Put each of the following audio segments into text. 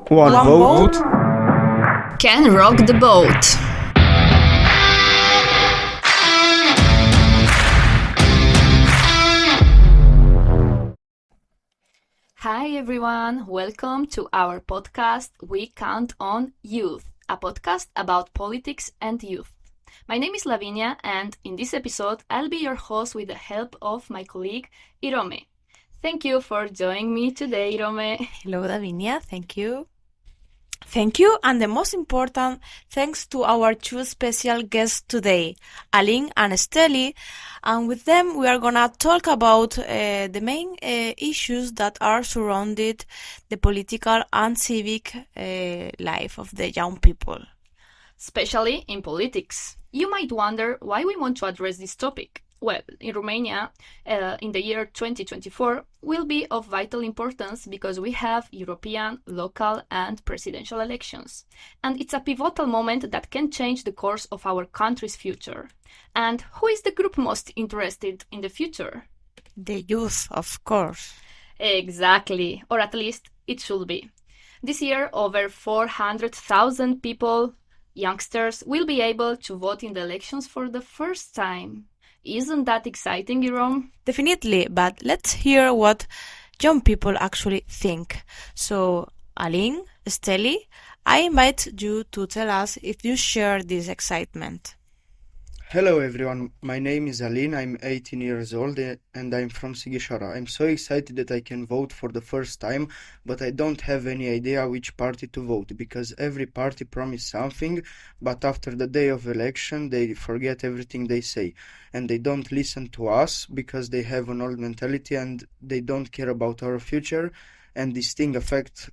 One vote can rock the boat. Hi everyone, welcome to our podcast We Count on Youth, a podcast about politics and youth. My name is Lavinia, and in this episode I'll be your host with the help of my colleague Irome. Thank you for joining me today, Irome. Hello, Lavinia. Thank you. Thank you, and the most important, thanks to our two special guests today, Alin and Steli. And with them, we are gonna talk about the main issues that are surrounded the political and civic life of the young people. Especially in politics. You might wonder why we want to address this topic. Well, in Romania, in the year 2024, will be of vital importance because we have European, local, and presidential elections. And it's a pivotal moment that can change the course of our country's future. And who is the group most interested in the future? The youth, of course. Exactly, or at least it should be. This year, over 400,000 people, youngsters, will be able to vote in the elections for the first time. Isn't that exciting, Irome? Definitely, but let's hear what young people actually think. So, Alin, Steli, I invite you to tell us if you share this excitement. Hello everyone, my name is Alin, I'm 18 years old and I'm from Sighișoara. I'm so excited that I can vote for the first time, but I don't have any idea which party to vote because every party promised something, but after the day of election they forget everything they say and they don't listen to us because they have an old mentality and they don't care about our future, and this thing affects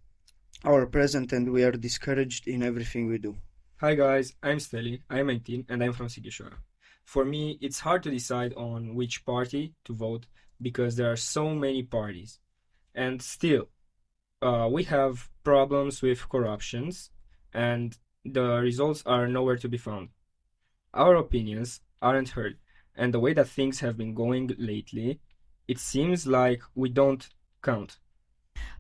our present and we are discouraged in everything we do. Hi guys, I'm Steli, I'm 18 and I'm from Sighișoara. For me, it's hard to decide on which party to vote because there are so many parties. And still, we have problems with corruptions and the results are nowhere to be found. Our opinions aren't heard, and the way that things have been going lately, it seems like we don't count.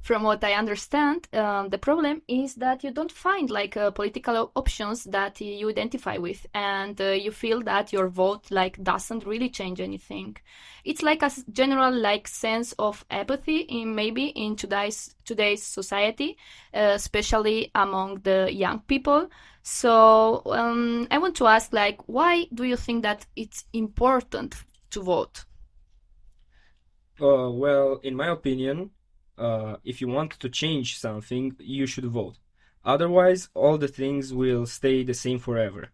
From what I understand, the problem is that you don't find political options that you identify with, and you feel that your vote doesn't really change anything. It's like a general sense of apathy in today's society, especially among the young people. So I want to ask, why do you think that it's important to vote? Well, in my opinion, if you want to change something, you should vote. Otherwise, all the things will stay the same forever.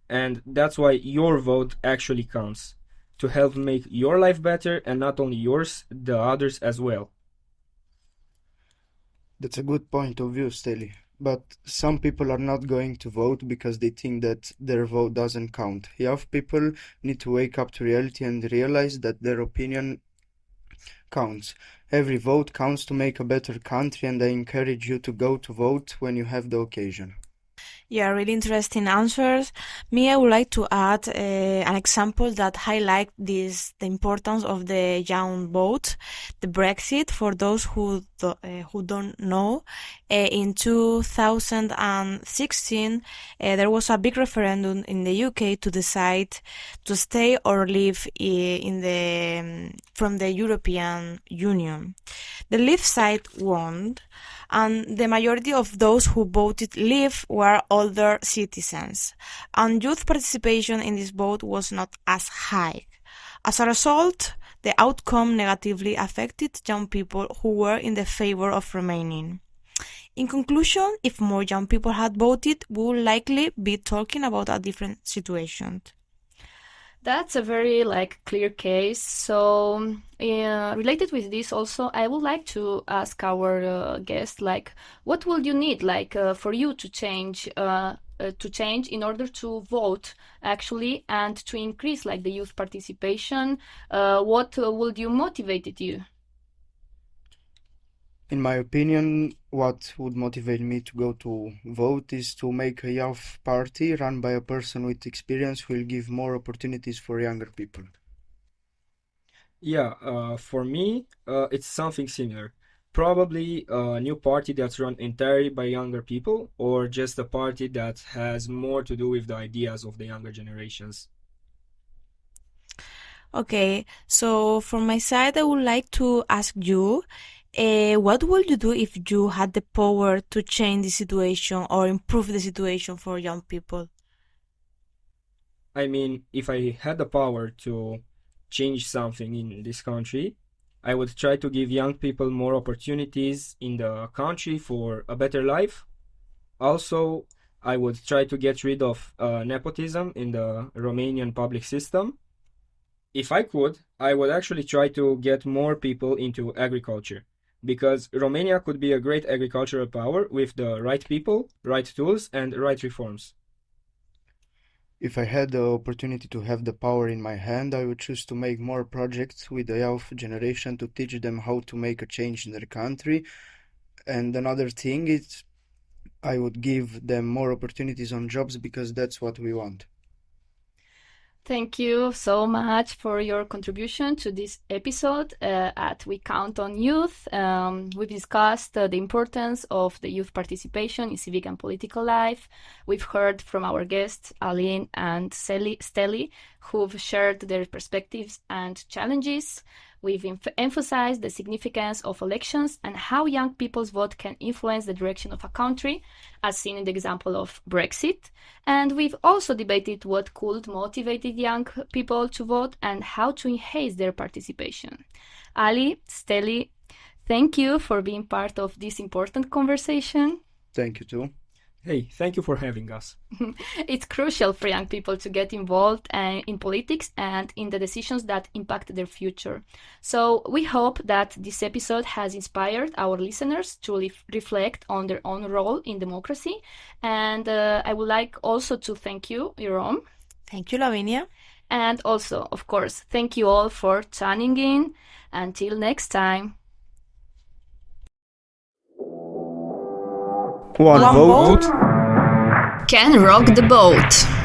And that's why your vote actually counts to help make your life better, and not only yours, the others as well. That's a good point of view, Steli. But some people are not going to vote because they think that their vote doesn't count. Young people need to wake up to reality and realize that their opinion counts. Every vote counts to make a better country, and I encourage you to go to vote when you have the occasion. Yeah, really interesting answers. Me, I would like to add an example that highlight the importance of the young vote, the Brexit. For those who don't know, in 2016, there was a big referendum in the UK to decide to stay or leave from the European Union. The Leave side won, and the majority of those who voted Leave were older citizens, and youth participation in this vote was not as high. As a result, the outcome negatively affected young people who were in the favor of remaining. In conclusion, if more young people had voted, we would likely be talking about a different situation. That's a very clear case. So related with this also, I would like to ask our guest what would you need for you to change in order to vote actually and to increase the youth participation? What would you motivate you? In my opinion, what would motivate me to go to vote is to make a youth party run by a person with experience who will give more opportunities for younger people. Yeah, for me, it's something similar. Probably a new party that's run entirely by younger people, or just a party that has more to do with the ideas of the younger generations. Okay, so from my side, I would like to ask you, what would you do if you had the power to change the situation or improve the situation for young people? I mean, if I had the power to change something in this country, I would try to give young people more opportunities in the country for a better life. Also, I would try to get rid of nepotism in the Romanian public system. If I could, I would actually try to get more people into agriculture because Romania could be a great agricultural power with the right people, right tools, and right reforms. If I had the opportunity to have the power in my hand, I would choose to make more projects with the young generation to teach them how to make a change in their country. And another thing is I would give them more opportunities on jobs because that's what we want. Thank you so much for your contribution to this episode at We Count on Youth. We've discussed the importance of the youth participation in civic and political life. We've heard from our guests, Alin and Steli, who've shared their perspectives and challenges. We've emphasized the significance of elections and how young people's vote can influence the direction of a country, as seen in the example of Brexit. And we've also debated what could motivate young people to vote and how to enhance their participation. Ali, Steli, thank you for being part of this important conversation. Thank you too. Hey, thank you for having us. It's crucial for young people to get involved in politics and in the decisions that impact their future. So we hope that this episode has inspired our listeners to reflect on their own role in democracy. And I would like also to thank you, Irome. Thank you, Lavinia. And also, of course, thank you all for tuning in. Until next time. One vote. Can rock the boat.